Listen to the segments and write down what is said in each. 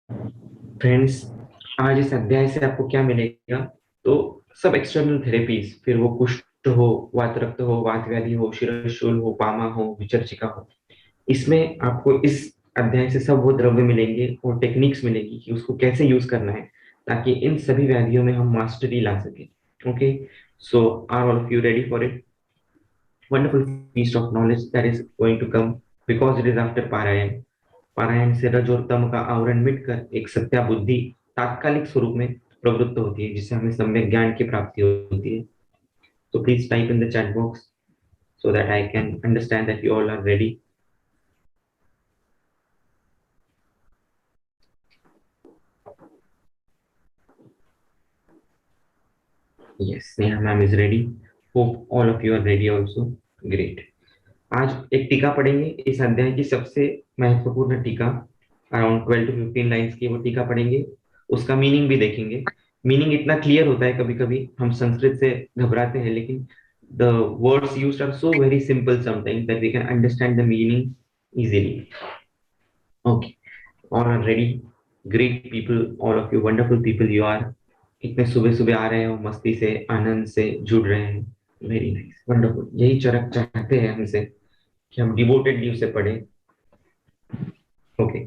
Friends, आज इस अध्याय से आपको क्या मिलेगा? तो सब एक्सटर्नल थेरेपीज, फिर वो कुष्ठ हो, वातरक्त हो, वात व्याधि हो, शिरशूल हो, पामा हो, विचर्चिका हो, इसमें आपको इस अध्याय से सब वो द्रव्य मिलेंगे और टेक्निक्स मिलेगी कि उसको कैसे यूज करना है, ताकि इन सभी व्याधियों में हम मास्टरी ला सके। Okay, so are all of you ready for it? Wonderful feast of knowledge that is going to come because it is after पारायण। पारायण से रज और तम का आवरण मिटकर एक सत्या बुद्धि तात्कालिक स्वरूप में प्रवृत्त होती है, जिससे हमें सम्यक ज्ञान की प्राप्ति होती है। तो please type in the chat box so that I can understand that you all are ready. Yes, Neha ma'am is ready. Hope all of you are ready also. Great. आज एक टीका पढ़ेंगे, इस अध्याय की सबसे महत्वपूर्ण टीका, अराउंड 12 to 15 लाइन्स की वो टीका पढ़ेंगे। उसका मीनिंग भी देखेंगे। मीनिंग इतना क्लियर होता है, कभी कभी हम संस्कृत से घबराते हैं, लेकिन the words used are so very simple sometimes that we can understand the meaning easily. Okay, all are ready? Great people, all of you wonderful people you are. इतने सुबह सुबह आ रहे हो, मस्ती से आनंद से जुड़ रहे हैं। Very nice, wonderful. यही चरक चाहते हैं हमसे कि हम डिवोटेडली उसे पढ़ें। ओके,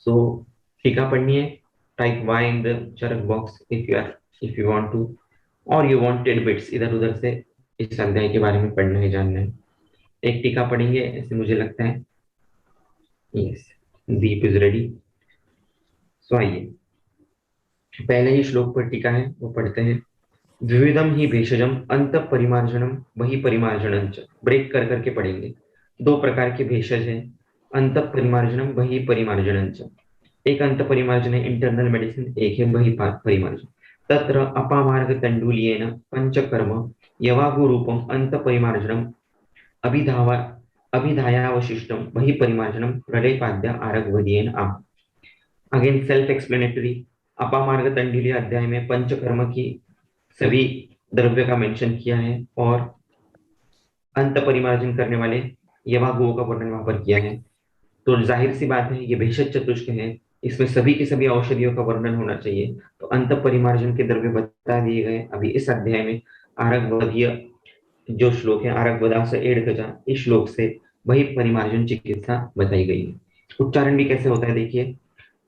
सो टीका पढ़नी है। Type Y in the Charak box if you want to, और यू वांट टिडबिट्स इधर उधर से इस अध्याय के बारे में पढ़ना है, जानना है। एक टीका पढ़ेंगे ऐसे मुझे लगता है। Yes, Deep is ready. So आइए, पहले ही श्लोक पर टीका है वो पढ़ते हैं। द्विविधम ही भेषजम अंत परिमार्जनम वही परिमार्जनम च। ब्रेक कर करके पढ़ेंगे। दो प्रकार के भेषज हैं, अंत परिमार्जनम वही परिमार्जनम च। एक अंत परिमार्जन है इंटरनल मेडिसिन, एक है वही परिमार्जन। तत्र अपामार्ग तंडुलियेन पंचकर्म यवागु रूपम अंत परिमार्जनम अभिधावा अभिधायावशिष्टम वही परिमार्जनम प्रलयपाद्य आरगवदीयेन आह। Again self explanatory. अपामार्ग तंडुलीय अध्याय में पंचकर्म की सभी द्रव्य का मेंशन किया है, और अंत परिमार्जन करने वाले यवागुओं का वर्णन वहां पर किया है। तो जाहिर सी बात है, ये भेषज चतुष्क है, इसमें सभी की सभी औषधियों का वर्णन होना चाहिए। तो अंत परिमार्जन के द्रव्य बता दिए गए अभी इस अध्याय में। आरगवदीय जो श्लोक है, आरगवदा से एड़ गजा, इस श्लोक से वही परिमार्जन चिकित्सा बताई गई है। उच्चारण भी कैसे होता है देखिए।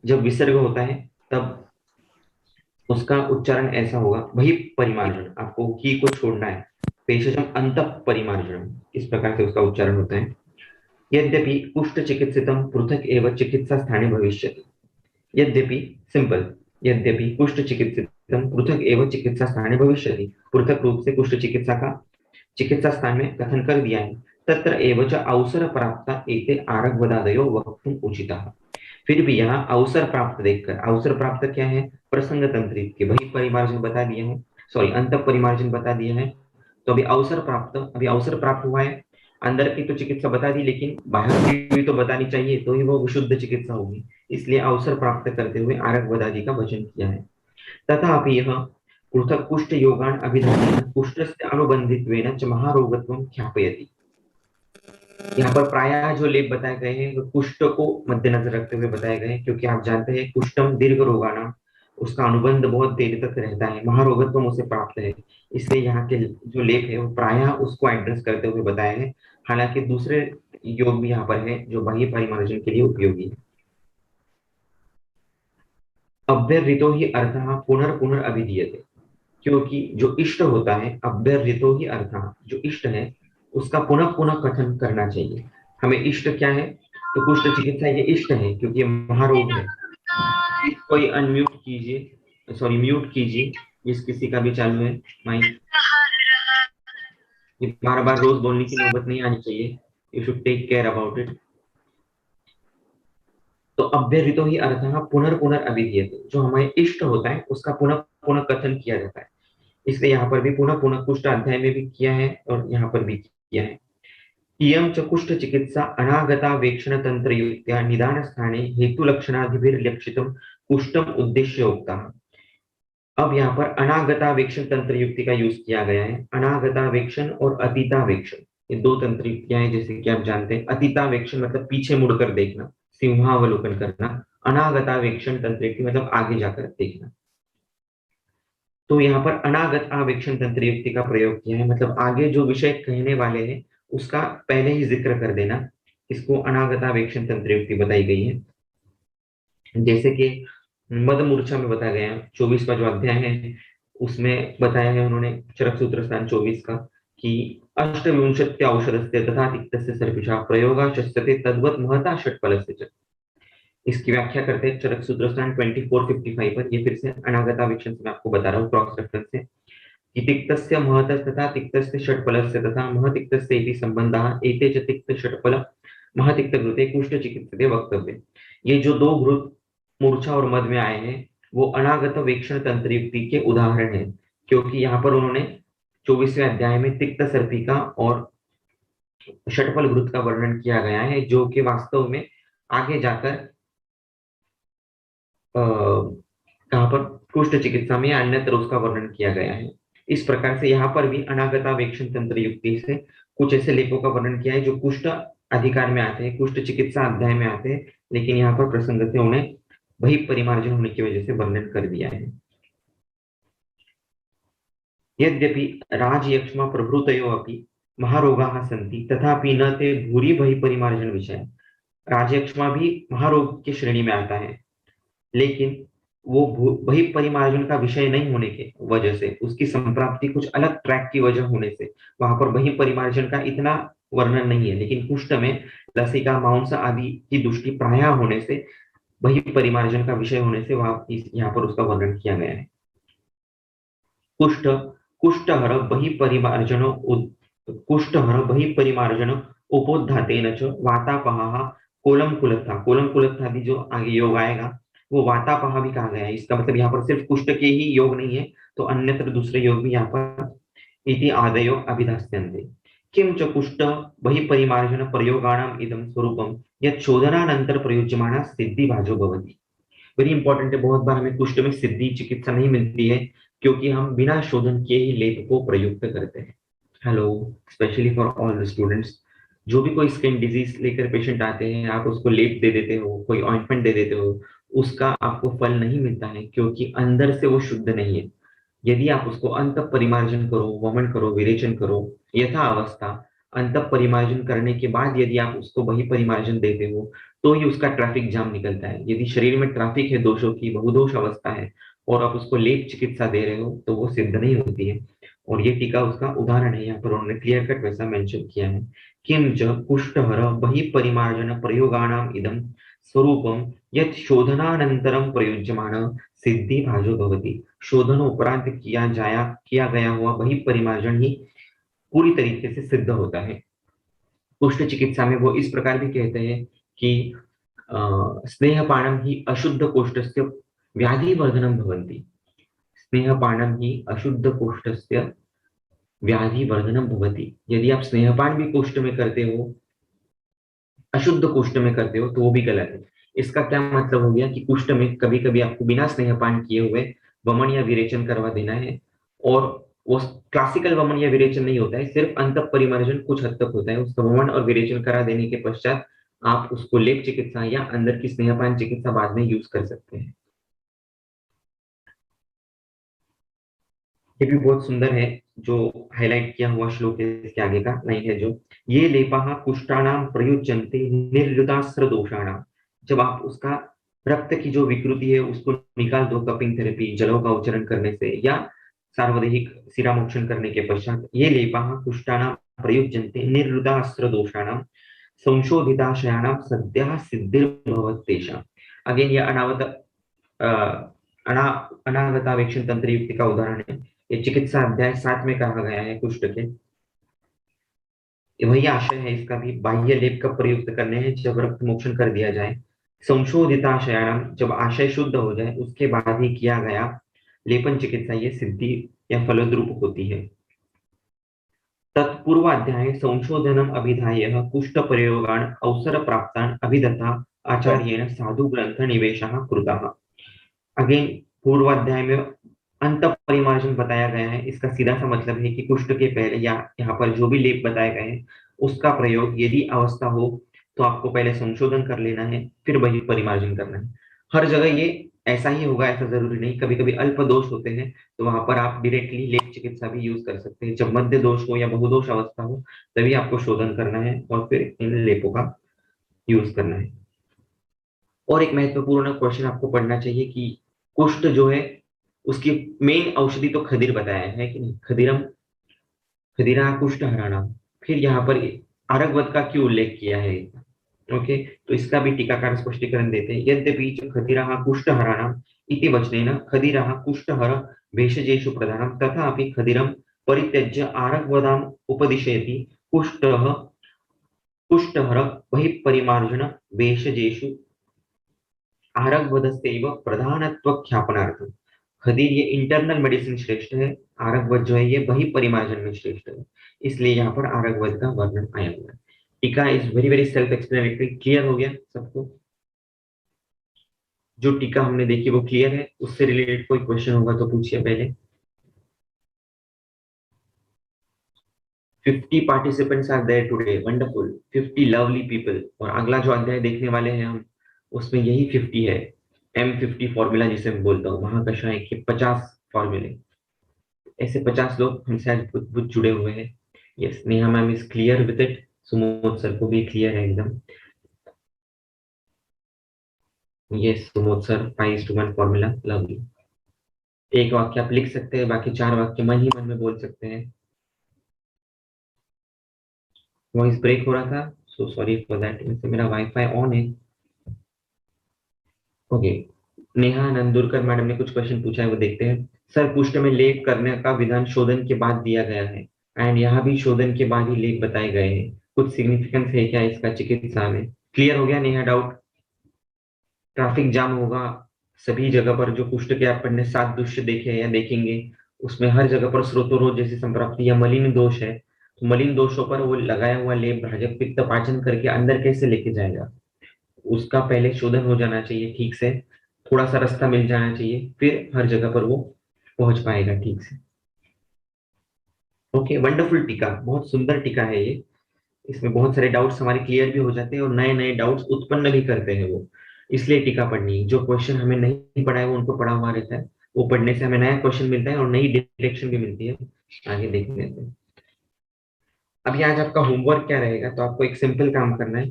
जब विसर्ग होता है तब उसका उच्चारण ऐसा होगा, वही परिमार्जन, आपको ही को छोड़ना है। पेशजम अंत परिमार्जन, इस प्रकार से उसका उच्चारण होता है। यद्यपि कुष्ठ चिकित्सितम पृथक एवं चिकित्सा स्थाने भविष्यति। यद्यपि, सिंपल, यद्यपि कुष्ठ चिकित्सितम पृथक एवं चिकित्सा स्थाने भविष्यति, पृथक रूप से कुष्ठ चिकित्सा का चिकित्सा स्थान में कथन कर दिया है। तत्र एव च अवसर प्राप्त एते आरग्वदादयो वक्तुम उचितः। फिर भी यहाँ अवसर प्राप्त देखकर, अवसर प्राप्त क्या है? प्रसंग तंत्रित के वही परिमार्जन बता दिया है, सॉरी अंत परिमार्जन बता दिया है। तो अभी अवसर प्राप्त, अभी अवसर प्राप्त हुआ है। अंदर की तो चिकित्सा बता दी, लेकिन बाहर की भी तो बतानी चाहिए, तो ही वो विशुद्ध चिकित्सा होगी। इसलिए अवसर प्राप्त करते हुए आरग वदादि का वचन किया है। तथापि यह पृथक कुष्ठ योगान अभिधानेन कुष्ठस्य अनुबंधित्वेन च महारोगत्वं ख्यापयति। यहाँ पर प्रायः जो लेप बताए गए हैं वो कुष्ठ को मद्देनजर रखते हुए बताए गए हैं, क्योंकि आप जानते हैं कुष्ठम दीर्घ रोगाना, उसका अनुबंध बहुत देर तक रहता है, महारोगत्व उसे प्राप्त है। इसलिए यहाँ के जो लेप है वो प्रायः उसको एड्रेस करते हुए बताए हैं। हालांकि दूसरे योग भी यहाँ पर है जो बाह्य परिमार्जन के लिए उपयोगी है। अभ्यर्थितो ही अर्थः पुनर्पुनर अभिधीयते। क्योंकि जो इष्ट होता है, अभ्यर्थितो ही अर्थः, जो इष्ट है उसका पुनः पुनः कथन करना चाहिए। हमें इष्ट क्या है? तो कुष्ठ चिकित्सा ये इष्ट है, क्योंकि ये महारोग है। कोई अनम्यूट कीजिए, सॉरी म्यूट कीजिए, जिस किसी का भी चालू है माइक। ये बार बार रोज बोलने की नौबत नहीं आनी चाहिए। You should take care about it. तो अभ्यर्थितो ही अर्थः पुनर्पुनर अभिधीयते, जो हमारे इष्ट होता है उसका पुनः पुनः कथन किया जाता है। इसलिए यहाँ पर भी पुनः पुनः कुष्ठ अध्याय में भी किया है और यहाँ पर भी किया है। इयं च कुष्ठ चिकित्सा अनागता वेक्षण तंत्र युक्त्या निदान स्थाने हेतु लक्षणाधिभिर्लक्षितम कुष्ठम उद्देश्य उक्ता। अब यहाँ पर अनागता वेक्षण तंत्र युक्ति का यूज किया गया है। अनागता वेक्षण और अतीता वेक्षण, ये दो तंत्र युक्तियां हैं, जैसे कि आप जानते हैं। अतीता वेक्षण मतलब पीछे मुड़कर देखना, सिंहावलोकन करना, अनागतावेक्षण तंत्र मतलब आगे जाकर देखना। तो यहाँ पर अनागत आवेक्षण तंत्र युक्ति का प्रयोग किया है, मतलब आगे जो विषय कहने वाले हैं उसका पहले ही जिक्र कर देना, इसको अनागत आवेक्षण तंत्र युक्ति बताई गई है। जैसे कि मद मूर्छा में बताया गया 24वां जो अध्याय है उसमें बताया है उन्होंने चरक सूत्र स्थान 24 का कि अष्टविंशत्या औषधस्य तथा तिक्तस्य सर्पिषा प्रयोगाशस्यते तद्वत् महता षट्फलस्य च। इसकी व्याख्या करते हैं चरक सूत्र स्थान 2455 पर। ये फिर से अनागतावेक्षण से मैं आपको बता रहा हूँ क्रॉस रेफरेंस से कि तिक्तस्य महतस्तथा तिक्तस्य षट्फलस्य तथा महतिक्तस्य इति संबंधः एते च तिक्त षट्फल महतिक्तकृते कुष्ठचिकित्सते वक्तव्य। ये जो दो ग्रुप मूर्छा और मद में आए हैं वो अनागत वेक्षण तंत्र युक्ति के उदाहरण हैं, क्योंकि यहाँ पर उन्होंने 24वें अध्याय में तिक्त सर्पिका और षट्फल घृत का वर्णन किया गया है, जो कि वास्तव में आगे जाकर कहाँ पर कुष्ठ चिकित्सा में या अन्यत्र उसका वर्णन किया गया है। इस प्रकार से यहाँ पर भी अनागतावेक्षण तंत्र युक्ति से कुछ ऐसे लेपों का वर्णन किया है जो कुष्ठ अधिकार में आते हैं, कुष्ठ चिकित्सा अध्याय में आते हैं, लेकिन यहाँ पर प्रसंग से उन्हें वही परिमार्जन होने की वजह से वर्णन कर दिया है। यद्यपि राजयक्ष्मा प्रभृतयो अपि महारोगाः सन्ति तथापि न ते भूरि बहि परिमार्जन विषय। राजयक्ष्मा भी महारोग की श्रेणी में आता है, लेकिन वो वही परिमार्जन का विषय नहीं होने के वजह से, उसकी संप्राप्ति कुछ अलग ट्रैक की वजह होने से वहां पर वही परिमार्जन का इतना वर्णन नहीं है। लेकिन कुष्ठ में लसिका मांस आदि की दुष्टि प्राय होने से वही परिमार्जन का विषय होने से वहां यहाँ पर उसका वर्णन किया गया है। कुष्ठ कुष्ठहर बहिपरिमार्जन कुष्ठहर बहिपरिमार्जन उपोद्घातेन च वातापहाः कोलम कुलत्था जो आगे योग आएगा वो वातापहा भी कहा गया है। इसका मतलब यहाँ पर सिर्फ कुष्ठ के ही योग नहीं है, तो अन्यत्र दूसरे योग भी यहाँ पर इति आदयो अभिधास्यन्ते। किं च कुष्ठ बहिपरिमार्जन प्रयोगाणाम इदं स्वरूपम यत् शोधनानंतर प्रयुज्यमाना सिद्धि भाजो भवति। वेरी इंपॉर्टेंट है, बहुत बार हमें कुष्ठ में सिद्धि चिकित्सा नहीं मिलती है क्योंकि हम बिना शोधन किए ही लेप को प्रयुक्त करते हैं। Hello, specially for all the students, जो भी कोई स्किन डिजीज लेकर पेशेंट आते हैं आप उसको लेप दे देते हो, कोई ऑइंटमेंट दे देते हो, उसका आपको फल नहीं मिलता है क्योंकि अंदर से वो शुद्ध नहीं है। यदि आप उसको अंत परिमार्जन करो, वमन करो, विरेचन करो, यथा अवस्था अंत परिमार्जन करने के बाद यदि आप उसको वही परिमार्जन देते हो तो ही उसका ट्रैफिक जाम निकलता है। यदि शरीर में ट्रैफिक है, दोषों की बहुदोष अवस्था है और आप उसको लेप चिकित्सा दे रहे हो तो वो सिद्ध नहीं होती है। और ये टीका उसका उदाहरण है, यहाँ पर उन्होंने क्लियर कट वैसा मेंशन किया है। किम च कुष्ठहर बहि परिमार्जन प्रयोगाणाम इदं स्वरूपम यत् शोधनानंतरम प्रयुज्यमाण सिद्धि भाजो भवति। शोधन उपरांत किया गया हुआ वही परिमार्जन ही पूरी तरीके से सिद्ध होता है। कुष्ठ चिकित्सा में वो इस प्रकार भी कहते हैं कि स्नेहपानम ही अशुद्ध कोष्ठस्य व्याधिवर्धनम भवन्ति। स्नेहपानम ही अशुद्ध कोष्ठस्य व्याधिवर्धनम भवति। यदि आप स्नेहपान भी कोष्ठ में करते हो, अशुद्ध कोष्ठ में करते हो तो वो भी गलत है। इसका क्या मतलब हो गया कि कुष्ठ में कभी कभी आपको बिना स्नेहपान किए हुए वमन या विरेचन करवा देना है, और वो क्लासिकल वमन या विरेचन नहीं होता है, सिर्फ अंत परिमार्जन कुछ हद तक होता है। उसका वमन और विरेचन करा देने के पश्चात आप उसको लेप चिकित्सा या अंदर की स्नेहपान चिकित्सा बाद में यूज कर सकते हैं। ये भी बहुत सुंदर है जो हाईलाइट किया हुआ श्लोक है, इसके आगे का लाइन है जो ये लेपाः कुष्ठानाम प्रयुज्यन्ते निर्वृतास्त्र दोषाणाम। जब आप उसका रक्त की जो विकृति है उसको निकाल दो कपिंग थेरेपी जलों का उच्चारण करने से या सार्वदेहिक शिरामोक्षण करने के पश्चात, ये लेपाः कुष्ठानाम प्रयुज्यन्ते निर्वृतास्त्र दोषाणाम संशोधिताशयानाम सद्यः सिद्धिर्भवत्येषाम्। अगेन ये अनावत अना अनागतावेक्षण तंत्र युक्ति का उदाहरण है। ये चिकित्सा अध्याय 7 में कहा गया है कुष्ठ के। वही आशय है इसका भी, बाह्य लेप कब प्रयुक्त करने हैं, जब रक्त मोक्षण कर दिया जाए। संशोधिताशयानम, जब आशय शुद्ध हो जाए उसके बाद ही किया गया लेपन चिकित्सा ये सिद्धि या फलद्रूप होती है। तत्पूर्वाध्याय संशोधनम अभिधाय कुष्ठ प्रयोगान अवसर प्राप्तान अभिदत्ता आचार्येण साधु ग्रंथ निवेशः कृतः। अगेन पूर्वाध्याय में अंत परिमार्जन बताया गया है, इसका सीधा सा मतलब है कि कुष्ठ के पहले या यहाँ पर जो भी लेप बताए गए हैं उसका प्रयोग यदि अवस्था हो तो आपको पहले संशोधन कर लेना है, फिर वही परिमार्जन करना है। हर जगह ये ऐसा ही होगा ऐसा जरूरी नहीं, कभी कभी अल्प दोष होते हैं, तो वहां पर आप डायरेक्टली लेप चिकित्सा भी यूज कर सकते हैं। जब मध्य दोष हो या बहुदोष अवस्था हो, तभी आपको शोधन करना है और फिर इन लेपों का यूज करना है। और एक महत्वपूर्ण क्वेश्चन आपको पढ़ना चाहिए कि कुष्ठ जो है उसकी मेन औषधि तो खदीर बताया है कि नहीं, खदीरम खदीरा कुष्ठ हराना। फिर यहाँ पर आरगवत का क्यों उल्लेख किया है? ओके, तो इसका भी टीकाकार स्पष्टीकरण देते हैं। यद्यपि च खदिरः कुष्ठहराणाम् इति वचनेन खदिरः कुष्ठहर भेषजेषु प्रधानम् तथापि खदिरं परित्यज्य आरग्वदाम् उपदिशयति कुष्ठः कुष्ठहर बहिःपरिमार्जन भेषजेषु आरग्वदस्यैव प्रधानत्वख्यापनार्थम्। खदीर ये इंटरनल मेडिसिन श्रेष्ठ है, आरग्वद जो है ये बहिःपरिमार्जन में श्रेष्ठ है, इसलिए यहाँ पर आरग्वद का वर्णन आया हुआ है। टीका is very very self explanatory. Clear हो गया सबको? जो टीका हमने देखी वो क्लियर है? उससे रिलेटेड कोई क्वेश्चन होगा तो पूछिए पहले। 50 participants are there today, wonderful, 50 lovely people. और अगला जो अध्याय देखने वाले हैं हम, उसमें यही 50 है। M50 फॉर्मूला जिसे मैं बोलता हूँ, महाकषाय के 50 फॉर्मूले। ऐसे 50 लोग हमसे आज बुद्ध जुड़े हुए हैं। Yes, Neha ma'am is clear with it. Sumod sir को भी क्लियर है एकदम। Yes Sumod sir, 5:1 formula, lovely. एक वाक्य आप लिख सकते हैं, बाकी 4 वाक्य मन ही मन में बोल सकते हैं। वॉइस ब्रेक हो रहा था, सो सॉरी फॉर दैट। वैसे मेरा वाईफाई ऑन है। ओके, नेहा नंदुरकर मैडम ने कुछ क्वेश्चन पूछा है, वो देखते हैं। सर पुष्ट में लेप करने का विधान शोधन के बाद दिया गया है, एंड यहाँ भी शोधन के बाद ही लेप बताए गए हैं। कुछ सिग्निफिकेंस है क्या इसका चिकित्सा में? क्लियर हो गया नेहा डाउट? ट्रैफिक जाम होगा सभी जगह पर। जो कुष्ठ के अपन ने 7 दृश्य देखे हैं या देखेंगे, उसमें हर जगह पर स्रोतोरोध जैसी संप्राप्ति या मलिन दोष है, तो मलिन दोषों पर वो लगाया हुआ लेप भाजक पित्त पाचन करके अंदर कैसे लेके जाएगा? उसका पहले शोधन हो जाना चाहिए ठीक से, थोड़ा सा रास्ता मिल जाना चाहिए, फिर हर जगह पर वो पहुंच पाएगा ठीक से। ओके, वंडरफुल टीका, बहुत सुंदर टीका है ये। इसमें बहुत सारे डाउट्स हमारे क्लियर भी हो जाते हैं और नए नए डाउट्स उत्पन्न भी करते हैं वो। इसलिए टीका पढ़नी है। जो क्वेश्चन हमें नहीं पढ़ा है वो उनको पढ़ा हुआ रहता है, वो पढ़ने से हमें नया क्वेश्चन मिलता है और नई डायरेक्शन भी मिलती है। आगे देख लेते हैं। अभी आज आपका होमवर्क क्या रहेगा, तो आपको एक सिंपल काम करना है।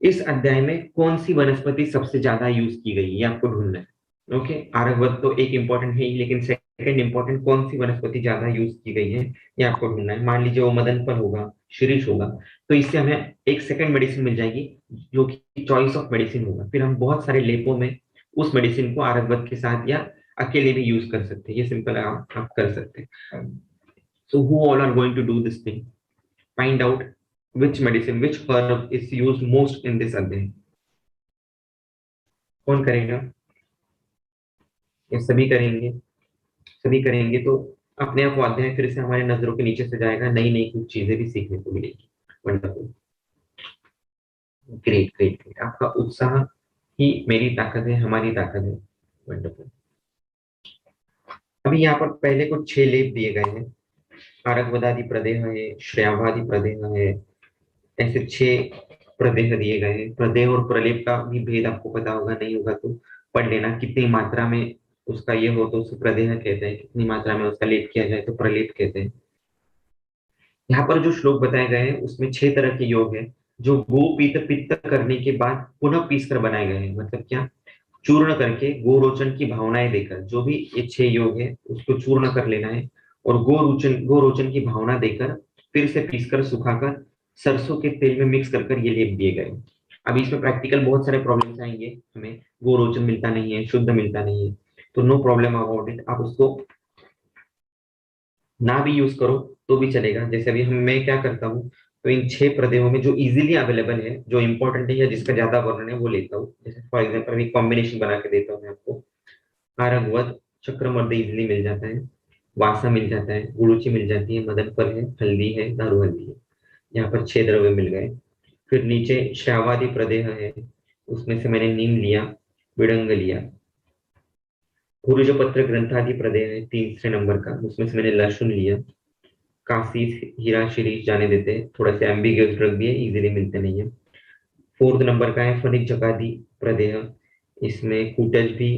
इस अध्याय में कौन सी वनस्पति सबसे ज्यादा यूज की गई ये आपको ढूंढना है। ओके, आरकवत तो एक इंपॉर्टेंट है ही, लेकिन सेकंड इंपॉर्टेंट कौन सी वनस्पति ज्यादा यूज की गई है ये आपको ढूंढना है। मान लीजिए वो मदन फल होगा, शिरीष होगा, तो इससे हमें एक सेकंड मेडिसिन मिल जाएगी जो कि चॉइस ऑफ मेडिसिन होगा। फिर हम बहुत सारे लेपों में उस मेडिसिन को आरकवत के साथ या अकेले भी यूज कर सकते हैं। ये सिंपल आप कर सकते हैं। So who all are going to do this thing? Find out which medicine, which herb is used most in this अध्याय। कौन करेगा? ये सभी करेंगे? सभी करेंगे तो अपने आप वो अध्याय फिर से हमारे नजरों के नीचे से जाएगा, नई नई कुछ चीजें भी सीखने को मिलेगी। Wonderful, great great great. आपका उत्साह ही मेरी ताकत है, हमारी ताकत है। वंडरफुल। अभी यहाँ पर पहले कुछ 6 लेप दिए गए हैं। कारकवदादि प्रदेह है, श्रेयावादि प्रदेह है, ऐसे 6 प्रदेह दिए गए हैं। प्रदेह और प्रलेप का भी भेद आपको पता होगा, नहीं होगा तो पढ़ लेना। कितनी मात्रा में उसका ये हो तो उसे प्रदेह कहते हैं, कितनी मात्रा में उसका लेप किया जाए तो प्रलेप कहते हैं। यहाँ पर जो श्लोक बताए गए हैं उसमें 6 तरह के योग है, जो गो पीत पित्त करने के बाद पुनः पीस कर बनाए गए हैं। मतलब क्या? चूर्ण करके गोरोचन की भावनाएं देकर, जो भी ये 6 योग है उसको चूर्ण कर लेना है और गोरोचन की भावना देकर फिर से पीसकर सुखाकर सरसों के तेल में मिक्स कर कर ये लेप दिए गए। अब इसमें प्रैक्टिकल बहुत सारे प्रॉब्लम्स आएंगे, हमें गोरोचन मिलता नहीं है, शुद्ध मिलता नहीं है, तो नो प्रॉब्लम अबाउट इट। आप उसको ना भी यूज करो तो भी चलेगा। जैसे अभी मैं क्या करता हूँ, तो इन 6 प्रदेयों में जो इजीली अवेलेबल है, जो इंपॉर्टेंट है या जिसका ज्यादा वर्णन है वो लेता हूँ। जैसे फॉर एग्जाम्पल अभी कॉम्बिनेशन बना के देता हूँ मैं आपको। आरंगवत चक्रमर्द इजिली मिल जाता है, वासा मिल जाता है, गुड़ूची मिल जाती है, मदन फल है, हल्दी है, दारू हल्दी है। यहाँ पर 6 द्रव्य मिल गए। फिर नीचे श्रावादि प्रदेह है, उसमें से मैंने नीम लिया, विडंग लिया। भुरुज पत्र ग्रंथादि प्रदेह है, तीसरे नंबर का, उसमें से मैंने लहसुन लिया। काशी हीरा शिरीष जाने देते हैं, थोड़ा सा एम्बिगियस ड्रग भी है, इजीली मिलते नहीं है। 4th नंबर का है फनिक जकादी प्रदेह। इसमें कूटज भी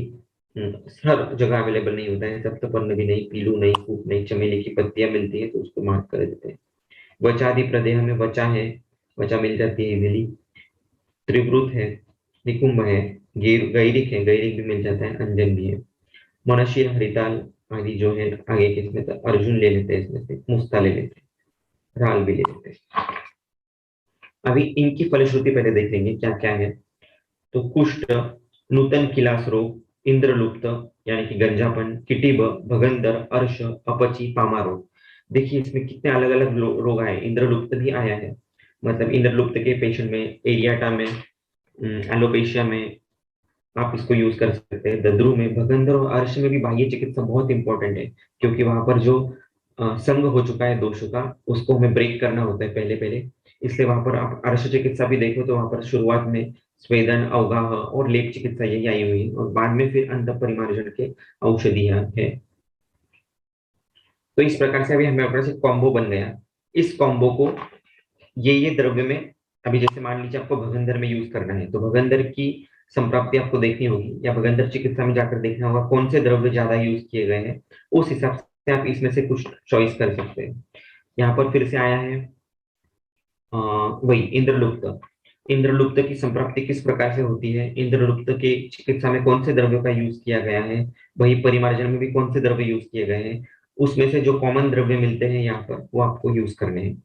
हर जगह अवेलेबल नहीं होता है, सप्तपर्ण भी नहीं, पीलू नहीं, कूट नहीं, चमेली की पत्तियां मिलती है तो उसको मार्क कर देते हैं। वचादि प्रदेह में वचा है, वचा मिल जाती है इजीली। त्रिवृत है, निकुंभ है, गैरिक है, गैरिक भी मिल जाता है, अंजन भी है। मनशीर, हरिताल आदि जो है आगे के इसमें तो अर्जुन ले लेते हैं, इसमें से मुस्ता ले लेते हैं, राल भी ले लेते हैं। अभी इनकी फलश्रुति पहले देखेंगे क्या क्या है। तो कुष्ठ, नूतन किलास रोग, इंद्रलुप्त यानी कि गंजापन, किटिब, भगंदर, अर्श, अपची, पामा रोग। देखिए इसमें कितने अलग अलग रोग आए, इंद्रलुप्त भी आया है, मतलब इंद्रलुप्त के पेशेंट में एरियाटा में, एलोपेशिया में आप इसको यूज कर सकते हैं। दद्रु में, भगंदर और अर्श में भी बाह्य चिकित्सा बहुत इंपॉर्टेंट है, क्योंकि वहां पर जो संग हो चुका है दोषों का उसको हमें ब्रेक करना होता है पहले पहले। इसलिए वहां पर आप अर्श चिकित्सा भी देखो तो वहां पर शुरुआत में स्वेदन, अवगाह और लेप चिकित्सा यही आई हुई है, और बाद में फिर अंत परिमार्जन के औषधियां है। तो इस प्रकार से अभी हमारे पास एक कॉम्बो बन गया। इस कॉम्बो को ये द्रव्य में, अभी जैसे मान लीजिए आपको भगंदर में यूज करना है तो भगंदर की संप्राप्ति आपको देखनी होगी, या भगंदर चिकित्सा में जाकर देखना होगा कौन से द्रव्य ज्यादा यूज किए गए हैं, उस हिसाब से आप इसमें से कुछ चॉइस कर सकते हैं। यहाँ पर फिर से आया है वही इंद्रलुप्त। इंद्रलुप्त की संप्राप्ति किस प्रकार से होती है, इंद्रलुप्त के चिकित्सा में कौन से द्रव्यों का यूज किया गया है, वही परिमार्जन में भी कौन से द्रव्य यूज किए गए हैं, उसमें से जो कॉमन द्रव्य मिलते हैं यहाँ पर वो आपको यूज करने हैं।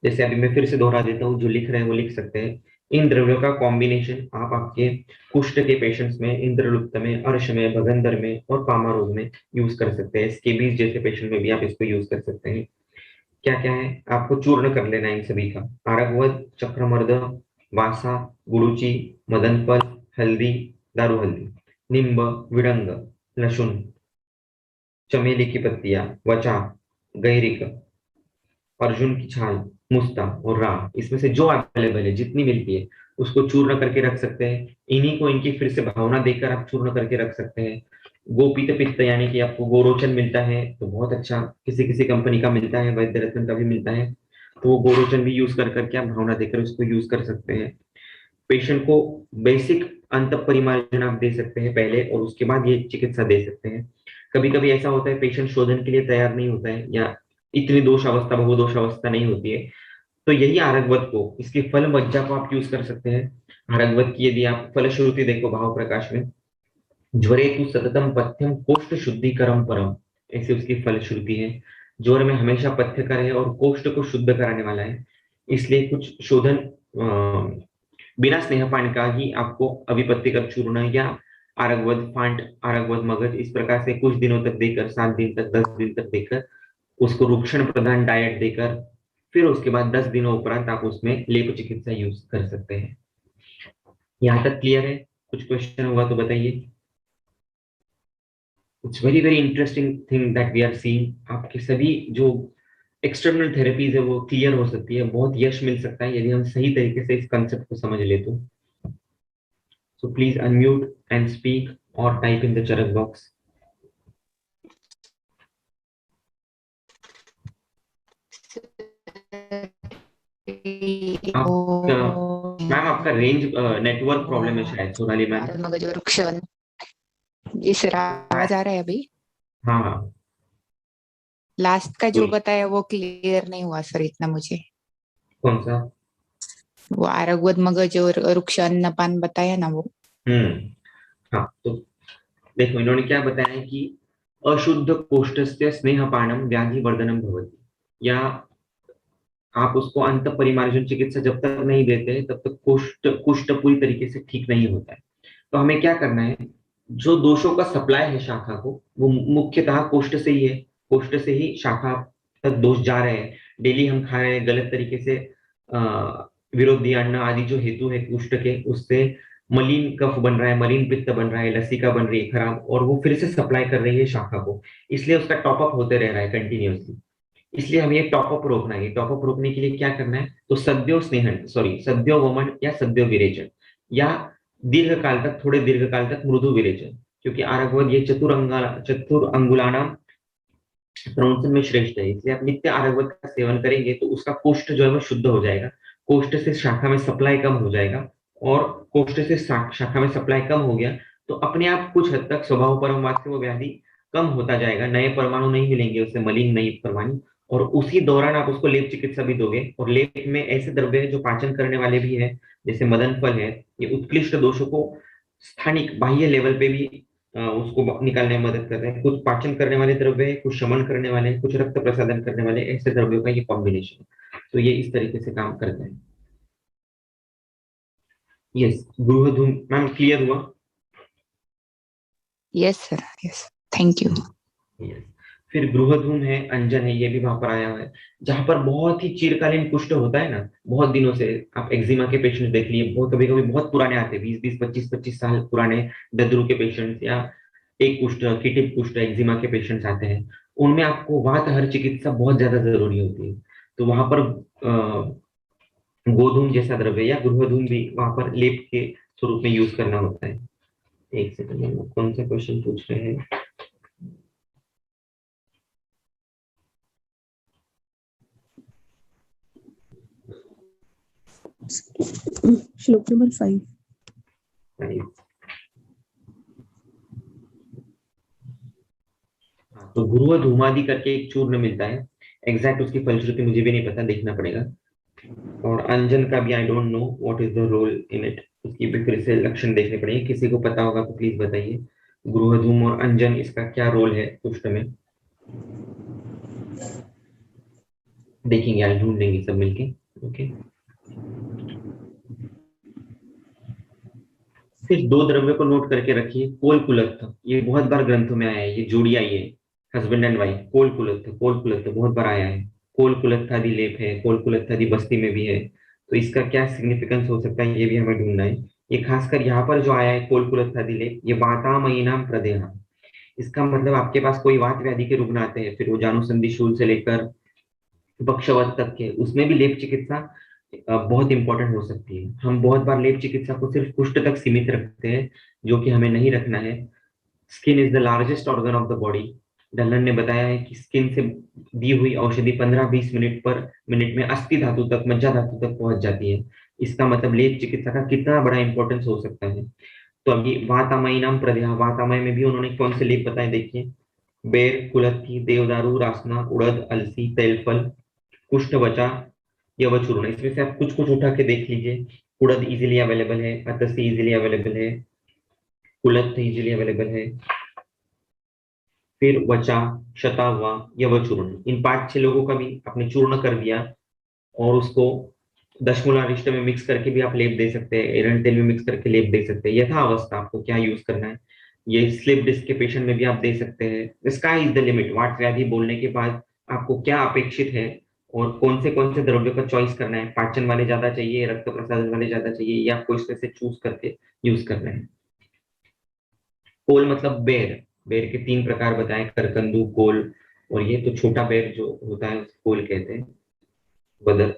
जैसे अभी मैं फिर से दोहरा देता हूँ, जो लिख रहे हैं वो लिख सकते हैं। इन द्रव्यों का कॉम्बिनेशन आप आपके कुष्ठ के पेशेंट्स में, इंद्रलुप्त में, अर्श में, भगंदर में और पामा रोग में यूज कर सकते हैं। स्केबीज जैसे पेशेंट में भी आप इसको यूज कर सकते हैं। क्या क्या है, आपको चूर्ण कर लेना है इन सभी का। आरगवत, चक्रमर्द, वासा, गुड़ुचि, मदनपल, हल्दी, दारू हल्दी, निम्ब, विडंग, लहसुन, चमेली की पत्तियां, वचा, गैरिक, अर्जुन की छाल, मुस्ता और राम, इसमें से जो अवेलेबल है जितनी मिलती है उसको चूर्ण करके रख सकते हैं। इन्हीं को इनकी फिर से भावना देकर आप चूर्ण करके रख सकते हैं। गोपीत पित्त यानी कि आपको गोरोचन मिलता है तो बहुत अच्छा, किसी किसी कंपनी का मिलता है, वैद्य रत्न का भी मिलता है, तो वो गोरोचन भी यूज कर करके आप भावना देकर उसको यूज कर सकते हैं। पेशेंट को बेसिक अंत परिमार्जन आप दे सकते हैं पहले, और उसके बाद ये चिकित्सा दे सकते हैं। कभी कभी ऐसा होता है पेशेंट शोधन के लिए तैयार नहीं होता है, या इतनी दोष अवस्था, बहुदोष अवस्था नहीं होती है, तो यही आरगवत को, इसकी फल मज्जा को आप यूज कर सकते हैं। आरगवत की यदि आप फलश्रुति देखो भाव प्रकाश में, ज्वरे तु सततम पथ्यम कोष्ठ शुद्धिकरम परम, ऐसी उसकी फलश्रुति है। ज्वर में हमेशा पथ्य करे और कोष्ठ को शुद्ध कराने वाला है। इसलिए कुछ शोधन बिना स्नेहपान का ही आपको अभिपत्ति कर चूर्ण या आरगवत फांट, आरगवत मगज इस प्रकार से कुछ दिनों तक देकर, 7 दिन तक, 10 दिन तक देकर, उसको रुक्षण प्रधान डाइट देकर, फिर उसके बाद 10 दिनों उपरांत आप उसमें लेप चिकित्सा यूज कर सकते हैं। यहाँ तक क्लियर है? कुछ क्वेश्चन होगा तो बताइए। It's very very interesting thing that we are seeing. आपके सभी जो एक्सटर्नल थेरेपीज है वो क्लियर हो सकती है, बहुत यश मिल सकता है यदि हम सही तरीके से इस कंसेप्ट को समझ ले तो। So please unmute and speak और type in the chat box. आपका, मैम आपका रेंज नेटवर्क प्रॉब्लम है शायद, सोनाली मैम। मगज और वृक्षवन। जी सर, आवाज आ रहा है अभी? हाँ हाँ, लास्ट का जो बोलिए। बताया वो क्लियर नहीं हुआ सर इतना मुझे। कौन सा? वो आरगवत मगज और वृक्ष अन्नपान बताया ना वो। हाँ तो देखो इन्होंने क्या बताया है कि अशुद्ध कोष्ठस्य स्नेहपानम व्याधि वर्धनम भवति, या आप उसको अंत परिमार्जन चिकित्सा जब तक नहीं देते तब तक कुष्ठ कुष्ठ पूरी तरीके से ठीक नहीं होता है। तो हमें क्या करना है, जो दोषों का सप्लाई है शाखा को वो मुख्यतः कोष्ठ से ही है। कोष्ठ से ही शाखा तक दोष जा रहे हैं। डेली हम खा रहे हैं गलत तरीके से, विरोधी अन्न आदि जो हेतु है कुष्ठ के, उससे मलिन कफ बन रहा है, मलिन पित्त बन रहा है, लसिका बन रही है खराब, और वो फिर से सप्लाई कर रही है शाखा को। इसलिए उसका टॉपअप होते रह रहा है कंटिन्यूअसली। इसलिए हमें ये टॉपअप रोकना है। टॉपअप रोकने के लिए क्या करना है, तो सद्यो स्नेहन, सॉरी सद्यो वमन या सद्यो विरेचन, या दीर्घ काल तक, थोड़े दीर्घ काल तक मृदु विरेचन, क्योंकि आरगवत ये चतुर अंगुलाना प्रमोशन में श्रेष्ठ है। इसलिए आप नित्य आरगवत का सेवन करेंगे तो उसका कोष्ठ जो है वो शुद्ध हो जाएगा, कोष्ठ से शाखा में सप्लाई कम हो जाएगा, और कोष्ठ से शाखा में सप्लाई कम हो गया, तो अपने आप कुछ हद तक स्वभाव परमवाद से वो व्याधि कम होता जाएगा, नए परमाणु नहीं मिलेंगे उससे, मलिन नई परमाणु। और उसी दौरान आप उसको लेप चिकित्सा भी दोगे, और लेप में ऐसे द्रव्य है जो पाचन करने वाले भी है, जैसे मदन फल है। ये उत्कृष्ट दोषों को स्थानिक बाह्य लेवल पे भी उसको निकालने में मदद कर रहे हैं। कुछ पाचन करने वाले द्रव्य है, कुछ शमन करने वाले, कुछ रक्त प्रसादन करने वाले, ऐसे द्रव्यों का ये कॉम्बिनेशन। तो ये इस तरीके से काम करते हैं। यस, गृह धूम मैम क्लियर हुआ? Yes sir, yes, thank you. Yes. फिर गृह धूम है, अंजन है, ये भी वहां पर आया हुआ है, जहां पर बहुत ही चिरकालीन कुष्ठ होता है ना, बहुत दिनों से। आप एक्जिमा के पेशेंट देख लिए, बहुत कभी कभी बहुत पुराने आते हैं, 20 20 25 25 साल पुराने दद्रु के पेशेंट्स, या एक कुष्ठ कीटिक कुष्ठ एक्जिमा के पेशेंट्स आते हैं। उनमें आपको वातहर चिकित्सा बहुत ज्यादा जरूरी होती है। तो वहां पर गोधूम जैसा द्रव्य या गृहधूम भी वहां पर लेप के स्वरूप में यूज करना होता है। एक सेकंड, कौन सा क्वेश्चन पूछ रहे हैं? श्लोक नंबर 5। तो गुरुआ धूमादि करके एक चूर्ण मिलता है, एग्जैक्ट उसकी फलश्रुति मुझे भी नहीं पता, देखना पड़ेगा। और अंजन का भी I don't know what is the role in it, उसकी भी फिर से लक्षण देखने पड़ेंगे। किसी को पता होगा तो प्लीज बताइए, गृह धूम और अंजन इसका क्या रोल है कुष्ठ में। देखेंगे, आज ढूंढेंगे सब मिलके। ओके। फिर दो द्रव्य को नोट करके रखिए, कोल कुलत्थ, ये बहुत बार ग्रंथों में आया है, ये जोड़ी आई है, हस्बैंड एंड वाइफ, कोल कुलत्थ, कोल कुलत्थ बहुत बार आया है। कोल कुलत्थादि लेप है, कोल कुलत्थादि बस्ती में भी है। तो इसका क्या सिग्निफिकेंस हो सकता है, ये भी हमें ढूंढना है। ये खासकर यहाँ पर जो आया है कोल कुलत्थादि लेप, ये वातामयीनाम प्रदेहा, इसका मतलब आपके पास कोई वात व्याधि के रुग्ण आते हैं, फिर वो जानुसंधि शूल से लेकर पक्षवत तक के, उसमें भी लेप चिकित्सा बहुत इंपॉर्टेंट हो सकती है। हम बहुत बार लेप चिकित्सा को सिर्फ कुष्ठ तक सीमित रखते हैं, जो कि हमें नहीं रखना है। Skin is the largest organ of the body. Dhallan ने बताया है कि स्किन से दी हुई औषधि 15 20 मिनट पर मिनट में अस्थि धातु तक, मज्जा धातु तक पहुंच जाती है। इसका मतलब लेप चिकित्सा का कितना बड़ा इंपॉर्टेंस हो सकता है। तो अभी वातामयी नाम प्रदेहा, वातामय में भी उन्होंने कौन से लेप बताए, देखिए। बेर, कुलत्थी, देवदारू, रासना, उड़द, अलसी, तेलफल, कुष्ठ वचा, यवचूर्ण, इसमें से आप कुछ कुछ उठा के देख लीजिए। उड़द इजीली अवेलेबल है, अतसी इजीली अवेलेबल है, कुलत्थ इजीली अवेलेबल है, फिर वचा, शतावा, यवचूर्ण, इन 5 6 लोगों का भी आपने चूर्ण कर दिया, और उसको दशमूलारिष्ट में मिक्स करके भी आप लेप दे सकते हैं, एरंड तेल में मिक्स करके लेप दे सकते हैं, यथा अवस्था आपको क्या यूज करना है। ये स्लिप डिस्क के पेशेंट में भी आप दे सकते हैं। स्काई इज द लिमिट, वात व्याधि बोलने के बाद आपको क्या अपेक्षित है, और कौन से द्रव्य का चॉइस करना है, पाचन वाले ज्यादा चाहिए, रक्त प्रसादन वाले ज्यादा चाहिए, या आपको इसमें से चूज करके यूज करना है। कोल मतलब बेर, बेर के 3 प्रकार बताए, करकंदू, कोल, और ये तो छोटा बेर जो होता है उसको कोल कहते हैं, बदर।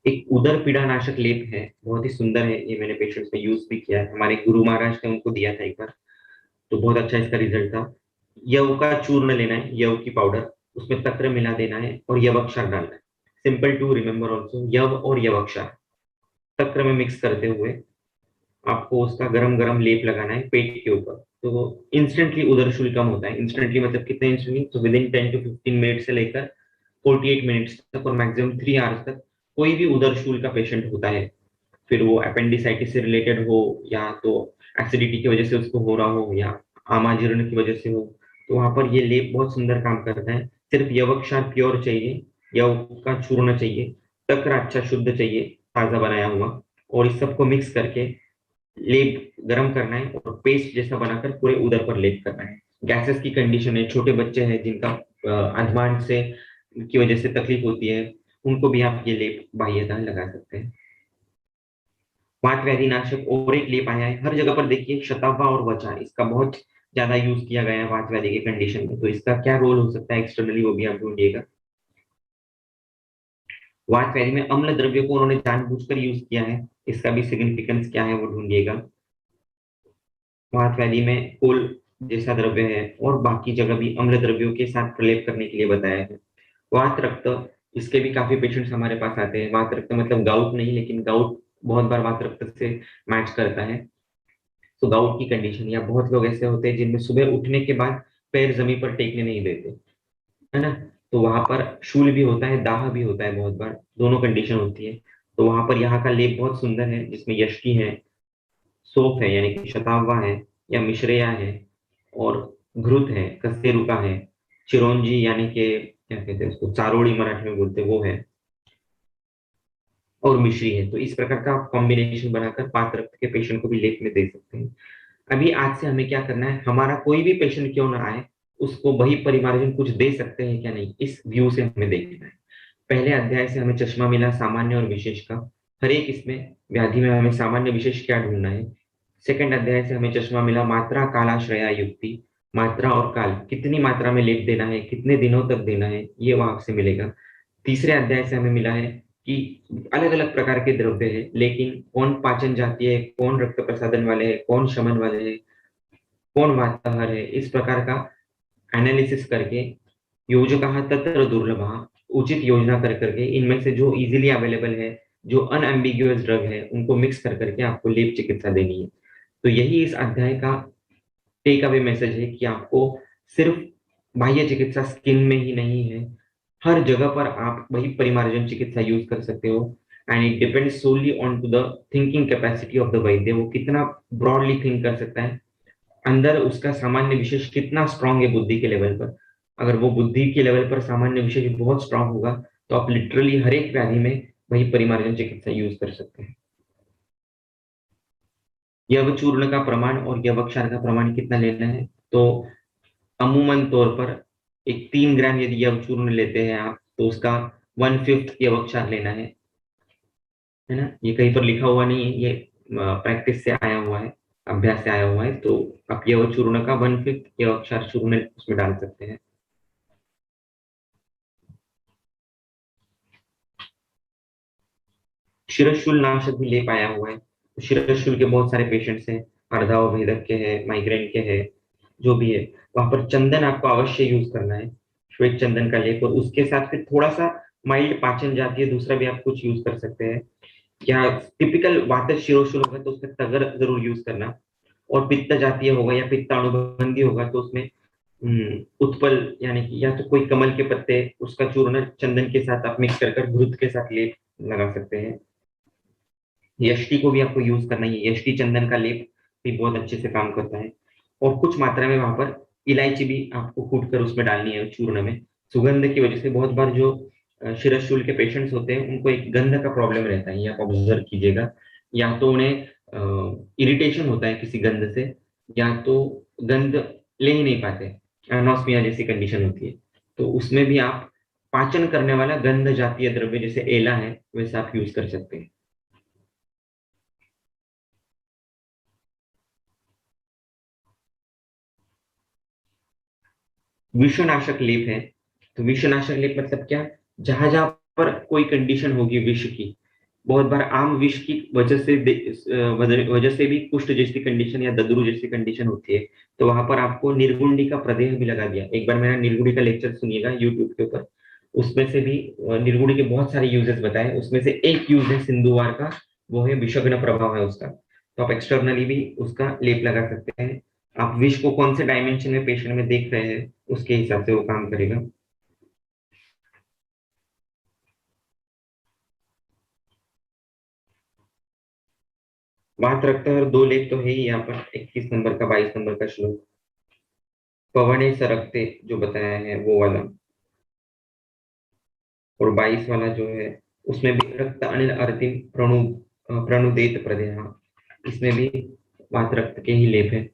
एक उदर पीड़ा नाशक लेप है, बहुत ही सुंदर है, ये मैंने पेशेंट्स में यूज भी किया है, हमारे गुरु महाराज ने उनको दिया था एक बार, तो बहुत अच्छा इसका रिजल्ट था। यव का चूर्ण लेना है, यव की पाउडर, उसमें तक्र मिला देना है और यवक्षार डालना है। सिंपल टू रिमेम्बर ऑल्सो, यव और यवक्षार तक्र में मिक्स करते हुए आपको उसका गरम गरम लेप लगाना है पेट के ऊपर। तो इंस्टेंटली उदर शुल्क कम होता है। इंस्टेंटली मतलब कितने इंस्टेंटली, तो विद इन 10 to 15 मिनट से लेकर 48 मिनट्स तक, और मैक्सिमम 3 आवर्स तक। कोई भी उदर शूल का पेशेंट होता है, फिर वो अपेंडिसाइटिस से रिलेटेड हो, या तो एसिडिटी की वजह से उसको हो रहा हो, या आमाजीर्ण की वजह से हो, तो वहां पर ये लेप बहुत सुंदर काम करता है। सिर्फ यवक्षार प्योर चाहिए, यव का चूर्ण चाहिए, तक्र अच्छा शुद्ध चाहिए, ताजा बनाया हुआ, और इस सबको मिक्स करके लेप गरम करना है, और पेस्ट जैसा बनाकर पूरे उदर पर लेप करना है। गैसेस की कंडीशन है, छोटे बच्चे हैं जिनका अधमान से की वजह से तकलीफ होती है, उनको भी आप ये लेप बाह्यतः लगा सकते हैं। वात व्याधि नाशक और एक लेप आया है, हर जगह पर देखिए, शतावा और वचा, इसका बहुत ज्यादा यूज किया गया है वात व्याधि के कंडीशन में। तो इसका क्या रोल हो सकता है एक्सटर्नली, वो भी आप ढूंढिएगा। वात व्याधि में अम्ल द्रव्य को उन्होंने जानबूझकर यूज किया है, इसका भी सिग्निफिकेंस क्या है वो ढूंढिएगा। वात व्याधि में कोल जैसा द्रव्य है, और बाकी जगह भी अम्ल द्रव्यों के साथ प्रलेप करने के लिए बताया है। वात रक्त, इसके भी काफी पेशेंट्स हमारे पास आते हैं। वात रक्त मतलब गाउट नहीं, लेकिन गाउट बहुत बार वात रक्त से मैच करता है। तो गाउट की कंडीशन, या बहुत लोग ऐसे होते हैं जिनमें सुबह उठने के बाद पैर जमीन पर टेकने नहीं देते, है ना। तो वहां पर शूल भी होता है, दाह भी होता है, बहुत बार दोनों कंडीशन होती है। तो वहां पर यहाँ का लेप बहुत सुंदर है, जिसमें यष्टि है, सोफ है यानी कि शताववा है या मिश्रेया है, और घृत है, कसेरुका है, चिरौंजी यानी कि क्या कहते हैं उसको, चारोड़ी मराठी में बोलते हैं, वो है, और मिश्री है। तो इस प्रकार का आप कॉम्बिनेशन बनाकर पात रक्त के पेशेंट को भी लेप में दे सकते हैं। अभी आज से हमें क्या करना है, हमारा कोई भी पेशेंट क्यों ना आए, उसको वही परिमार्जन कुछ दे सकते हैं क्या नहीं, इस व्यू से हमें देखना है। पहले अध्याय से हमें चश्मा मिला सामान्य और विशेष का, हर एक इसमें व्याधि में हमें सामान्य विशेष क्या ढूंढना है। सेकंड अध्याय से हमें चश्मा मिला मात्रा कालाश्रया युक्ति, मात्रा और काल, कितनी मात्रा में लेप देना है, कितने दिनों तक देना है, ये वहां से मिलेगा। तीसरे अध्याय से हमें मिला है कि अलग अलग प्रकार के द्रव्य है, लेकिन कौन पाचन जाती है, कौन रक्त प्रसादन वाले है, कौन शमन वाले है, कौन वाताहर है, इस प्रकार का एनालिसिस करके योजका तत्र दुर्लभ, उचित योजना कर करके इनमें से जो इजीली अवेलेबल है, जो अनएम्बिग्युअस ड्रग है, उनको मिक्स कर करके आपको लेप चिकित्सा देनी है। तो यही इस अध्याय का टेक अवे मैसेज है कि आपको सिर्फ बाह्य चिकित्सा स्किन में ही नहीं है, हर जगह पर आप वही परिमार्जन चिकित्सा यूज कर सकते हो। And it depends solely on to the thinking capacity of the वैद्य, वो कितना ब्रॉडली थिंक कर सकता है, अंदर उसका सामान्य विशेष कितना स्ट्रांग है बुद्धि के लेवल पर। अगर वो बुद्धि के लेवल पर सामान्य विशेष बहुत स्ट्रांग होगा, तो आप लिटरली हर एक व्याधि में वही परिमार्जन चिकित्सा यूज कर सकते हैं। यव चूर्ण का प्रमाण और यवक्षार का प्रमाण कितना लेना है, तो अमूमन तौर पर एक 3 ग्राम यदि यव चूर्ण लेते हैं आप, तो उसका 1/5 यवक्षार लेना है ना। ये कहीं पर लिखा हुआ नहीं है, ये प्रैक्टिस से आया हुआ है, अभ्यास से आया हुआ है। तो आप यव चूर्ण का 1/5 यवक्षार चूर्ण उसमें डाल सकते हैं। शिरशूल नाशक भी ले पाया हुआ है। तो शिरशूल के बहुत सारे पेशेंट्स हैं, अर्धाव भेदक के हैं, माइग्रेन के हैं, जो भी है, वहां पर चंदन आपको अवश्य यूज करना है, श्वेत चंदन का लेप, और उसके साथ फिर थोड़ा सा माइल्ड पाचन जाती है, दूसरा भी आप कुछ यूज कर सकते हैं। या टिपिकल वातज शिरोशूल होगा तो उसमें तगर जरूर यूज करना, और पित्त जातीय होगा या पित्त अणुबंधी होगा तो उसमें उत्पल यानी कि या तो कोई कमल के पत्ते, उसका चूर्ण चंदन के साथ आप मिक्स कर कर घृत के साथ लेप लगा सकते हैं। यष्टि को भी आपको यूज करना है, यष्टि चंदन का लेप भी बहुत अच्छे से काम करता है। और कुछ मात्रा में वहां पर इलायची भी आपको कूट कर उसमें डालनी है चूर्ण में। सुगंध की वजह से बहुत बार जो शिरशूल के पेशेंट्स होते हैं, उनको एक गंध का प्रॉब्लम रहता है, ये आप ऑब्जर्व कीजिएगा। या तो उन्हें इरिटेशन होता है किसी गंध से, या तो गंध ले ही नहीं पाते, एनोस्मिया जैसी कंडीशन होती है। तो उसमें भी आप पाचन करने वाला गंध जातीय द्रव्य जैसे एला है, वैसे आप यूज कर सकते हैं। विषनाशक लेप है। तो विषनाशक लेप मतलब क्या, जहां जहां पर कोई कंडीशन होगी विष की, बहुत बार आम विष की वजह से वजह से भी कुष्ठ जैसी कंडीशन या ददरू जैसी कंडीशन होती है। तो वहां पर आपको निर्गुंडी का प्रदेह भी लगा दिया। एक बार मेरा निर्गुंडी का लेक्चर सुनिएगा यूट्यूब के ऊपर, उसमें से भी निर्गुंडी के बहुत सारे यूजेस बताए, उसमें से एक यूज है सिंधुवार का, वो है विषग्न प्रभाव है उसका। तो आप एक्सटर्नली भी उसका लेप लगा सकते हैं। आप विष को कौन से डायमेंशन में पेशेंट में देख रहे हैं, उसके हिसाब से वो काम करेगा। बात रखते हैं, और 2 लेख तो है ही यहाँ पर, 21 नंबर का 22 नंबर का श्लोक, पवने सरकते जो बताया है वो वाला, और 22 वाला जो है उसमें भी रक्त अनिल अर्तिम प्रणुदेत प्रदेहा, इसमें भी बात रक्त के ही लेप है।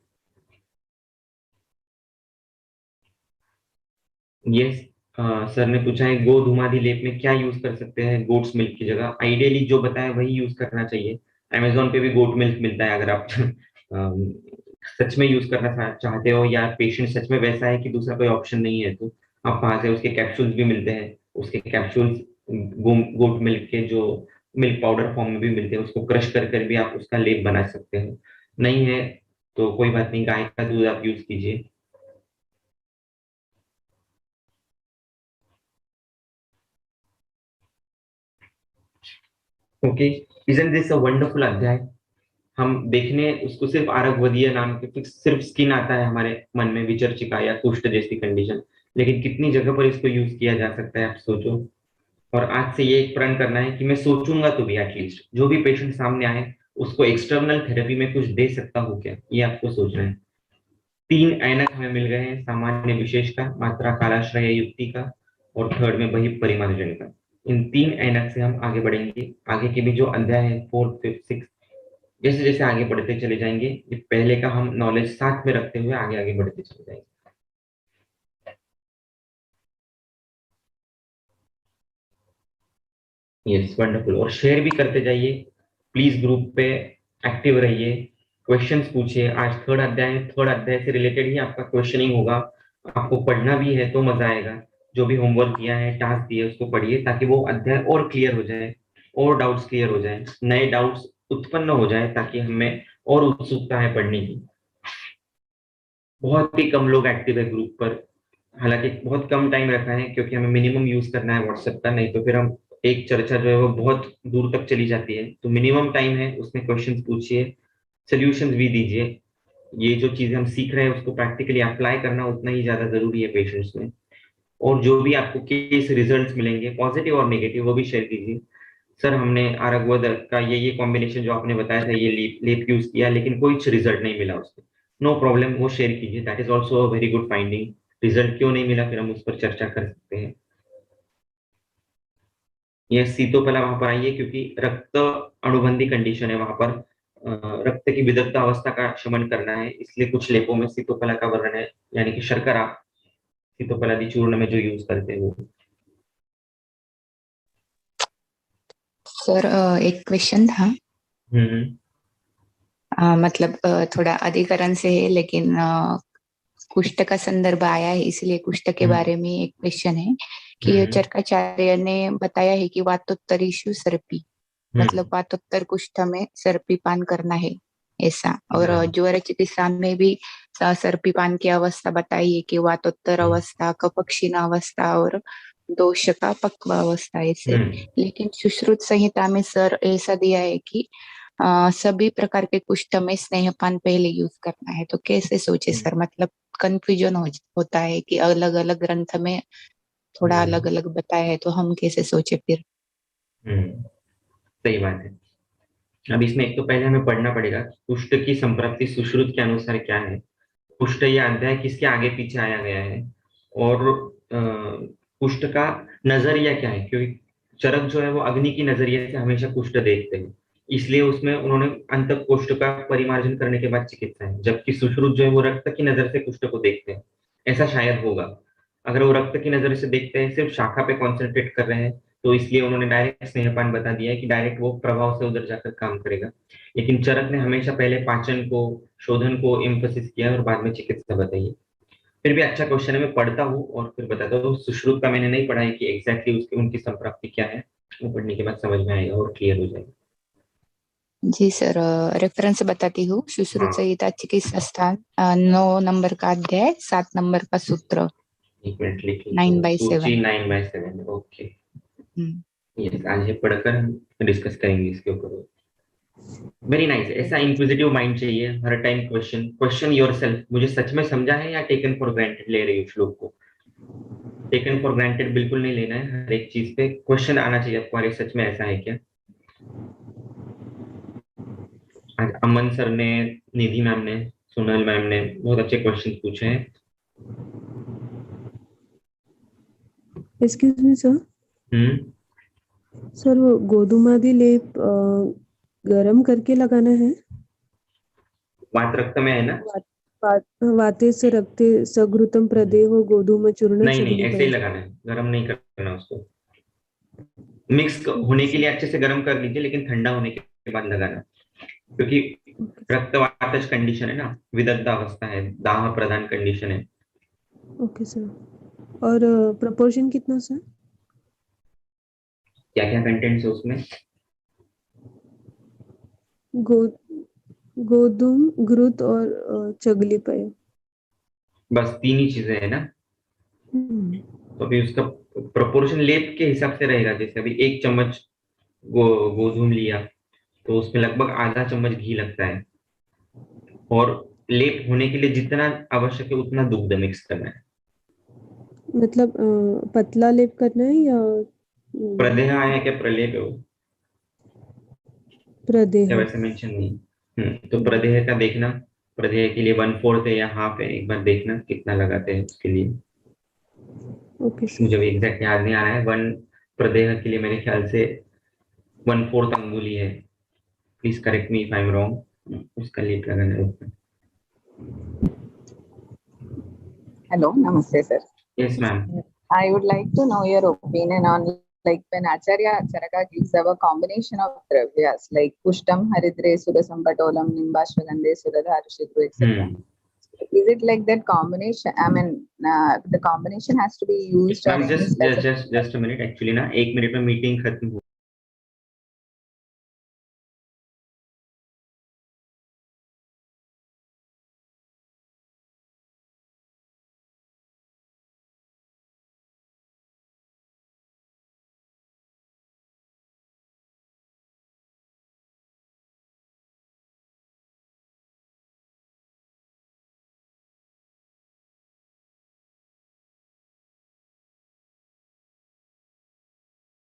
ये सर ने पूछा है गोधूमादि लेप में क्या यूज कर सकते हैं गोट्स मिल्क की जगह। आइडियली जो बताया वही यूज करना चाहिए। अमेजोन पे भी गोट मिल्क मिलता है, अगर आप सच में यूज करना चाहते हो, या पेशेंट सच में वैसा है कि दूसरा कोई ऑप्शन नहीं है, तो आप वहां से उसके कैप्सूल्स भी मिलते हैं। उसके कैप्सूल्स गोट मिल्क के जो मिल्क पाउडर फॉर्म में भी मिलते हैं, उसको क्रश कर कर भी आप उसका लेप बना सकते हो। नहीं है तो कोई बात नहीं, गाय का दूध आप यूज कीजिए। Okay, isn't this a wonderful अध्याय। हम देखने उसको सिर्फ आरगवदीय नाम के सिर्फ स्किन आता है हमारे मन में, विचर्चिका या कुष्ठ जैसी कंडीशन, लेकिन कितनी जगह पर इसको यूज किया जा सकता है आप सोचो। और आज से ये एक प्रण करना है कि मैं सोचूंगा तो भी एटलीस्ट जो भी पेशेंट सामने आए उसको एक्सटर्नल थेरेपी में कुछ दे सकता हूँ क्या, ये आपको सोचना है। 3 ऐनक हमें मिल गए हैं, सामान्य विशेष का, मात्रा कालाश्रय युक्ति का, और थर्ड में वही परिमार्जन का। इन 3 ऐनक से हम आगे बढ़ेंगे। आगे के भी जो अध्याय है, फोर्थ फिफ्थ सिक्स, जैसे जैसे आगे बढ़ते चले जाएंगे, ये पहले का हम नॉलेज साथ में रखते हुए आगे आगे बढ़ते चले जाएंगे। Yes, wonderful. और शेयर भी करते जाइए प्लीज, ग्रुप पे एक्टिव रहिए, क्वेश्चंस पूछिए। आज थर्ड अध्याय से रिलेटेड ही आपका क्वेश्चनिंग होगा। आपको पढ़ना भी है तो मजा आएगा। जो भी होमवर्क दिया है, टास्क दिए, उसको पढ़िए ताकि वो अध्याय और क्लियर हो जाए, और डाउट्स क्लियर हो जाए, नए डाउट्स उत्पन्न हो जाए, ताकि हमें और उत्सुकता है पढ़ने की। बहुत ही कम लोग एक्टिव है ग्रुप पर, हालांकि बहुत कम टाइम रखा है क्योंकि हमें मिनिमम यूज करना है व्हाट्सएप का, नहीं तो फिर हम एक चर्चा जो है वो बहुत दूर तक चली जाती है। तो मिनिमम टाइम है, उसमें क्वेश्चंस पूछिए, सोल्यूशंस भी दीजिए। ये जो चीजें हम सीख रहे हैं उसको प्रैक्टिकली अप्लाई करना उतना ही ज्यादा जरूरी है पेशेंट्स में। और जो भी आपको केस रिजल्ट्स मिलेंगे, पॉजिटिव और नेगेटिव, वो भी शेयर कीजिए। सर, हमने आरगवद का ये कॉम्बिनेशन जो आपने बताया था, ये लेप यूज किया लेकिन कोई रिजल्ट नहीं मिला उसमें। नो प्रॉब्लम, वो शेयर कीजिए, that is also a very good finding. Result क्यों नहीं मिला, फिर हम उस पर चर्चा कर सकते हैं। ये सीतोपला वहां पर आई है क्योंकि रक्त अणुबंधी कंडीशन है वहां पर। रक्त की विदग्ध अवस्था का शमन करना है, इसलिए कुछ लेपों में सीतोपला का वर्णन है, यानी कि शर्करा सीतोपलादी चूर्ण में जो यूज करते हैं वो। सर एक क्वेश्चन था। हम्म मतलब थोड़ा अधिकरण से है, लेकिन कुष्ठ का संदर्भ आया है इसलिए कुष्ठ के हम्म बारे में एक क्वेश्चन है कि हम्म चरकाचार्य ने बताया है कि वातोत्तरीषु सर्पी, मतलब हम्म वातोत्तर कुष्ठ में सर्पी पान करना है ऐसा। और बराबर। ज्वर चिकित्सा में भी सर्पी पान की अवस्था बताई है कि वातोत्तर अवस्था, कपक्षीण अवस्था और दोष का पक्व अवस्था ऐसे। हम्म लेकिन सुश्रुत संहिता में सर ऐसा दिया है कि सभी प्रकार के कुष्ठ में स्नेहपान पहले यूज करना है। तो कैसे सोचे सर, मतलब कंफ्यूजन होता है कि अलग अलग ग्रंथ में थोड़ा हम्म अलग अलग बताया है, तो हम कैसे सोचे फिर। हम्म, सही बात है। अब इसमें एक तो पहले हमें पढ़ना पड़ेगा कि कुष्ठ की संप्राप्ति सुश्रुत के अनुसार क्या है, कुष्ठ या अध्याय किसके आगे पीछे आया गया है, और कुष्ठ का नजरिया क्या है, क्योंकि चरक जो है वो अग्नि की नजरिए से हमेशा कुष्ठ देखते हैं, इसलिए उसमें उन्होंने अंत कोष्ठ का परिमार्जन करने के बाद चिकित्सा है, जबकि सुश्रुत जो है वो रक्त की नजर से कुष्ठ को देखते हैं। ऐसा शायद होगा। अगर वो रक्त की नजर से देखते हैं, सिर्फ शाखा पे कॉन्सेंट्रेट कर रहे हैं, तो इसलिए उन्होंने डायरेक्ट स्नेहपान बता दिया है कि डायरेक्ट वो प्रभाव से उधर जाकर काम करेगा। लेकिन चरक ने हमेशा पहले पाचन को, शोधन को एम्फोसिस किया और बाद में चिकित्सा बताई है। फिर भी अच्छा क्वेश्चन है, मैं पढ़ता हूँ और फिर बताता हूँ। सुश्रुत का मैंने नहीं पढ़ा है कि एग्जैक्टली उसकी उनकी संप्राप्ति क्या है, वो पढ़ने के बाद समझ में आएगा और क्लियर हो जाएगा। जी सर, रेफरेंस बताती हूँ। सुश्रुत हाँ, संहिता चिकित्सा स्थान 9 नंबर का अध्याय, 7 नंबर का सूत्र, एक मिनट लिख लेता नाइन हूँ, बाई सूची सेवन 9/7। ओके, यस, आज ये पढ़कर हम डिस्कस करेंगे इसके ऊपर। Very nice. ऐसा इंक्विजिटिव माइंड चाहिए हर टाइम। क्वेश्चन क्वेश्चन योरसेल्फ, मुझे सच में समझा है या टेकन फॉर ग्रांटेड ले रही हो श्लोक को। टेकन फॉर ग्रांटेड बिल्कुल नहीं लेना है, हर एक चीज पे क्वेश्चन आना चाहिए आपको, अरे सच में ऐसा है क्या। आज अमन सर ने, निधि मैम ने, सोनल मैम ने बहुत अच्छे क्वेश्चन पूछे हैं। Excuse me sir. Hmm sir वो गोधुमादि लेप गरम करके लगाना है। बात रक्त में है ना। वात, वाते से रक्ते सघृतम प्रदेहो गोधूम चूर्ण नहीं नहीं, ऐसे ही चगलीपय। लगाना है, गर्म नहीं करना उसको। मिक्स होने के लिए अच्छे से गर्म कर लीजिए, लेकिन ठंडा होने के बाद लगाना, क्योंकि रक्तवातज कंडीशन है ना, विदग्ध अवस्था है, दाह प्रदान कंडीशन है। Okay sir. और प्रपोर्शन कितना सर? क्या क्या कंटेंट्स है उसमें। गो गोधूम घृत और चगलीपय। बस 3 ही चीजें है ना। तो अभी उसका प्रोपोर्शन लेप के हिसाब से रहेगा, जैसे अभी 1 चम्मच गोधूम लिया तो उसमें लगभग आधा चम्मच घी लगता है, और लेप होने के लिए जितना आवश्यक है उतना दुग्ध मिक्स करना है। मतलब पतला लेप करना है या प्रदेह है क्या प्रलेप है वो, प्रदेह? क्या वैसे मेंशन नहीं। तो प्रदेह का देखना, प्रदेह के लिए 1/4 है या हाफ है, एक बार देखना कितना लगाते हैं उसके लिए। Okay sir. मुझे भी एग्जैक्ट याद नहीं आ रहा है, वन प्रदेह के लिए मेरे ख्याल से 1/4 अंगुली है। Please correct me if I am wrong. उसका लेप लगाना है उसमें। Hello, namaste, sir. Yes ma'am. I would like to know your opinion on like when Acharya Charaka gives our combination of dravyas like Pushtam, Haridre, Surasambatolam, Nimbashwagandhe, Suradharshitru, etc. Is it like that combination? I mean, the combination has to be used or ma'am any specific? Just a minute, actually ना 1 minute में meeting खत्म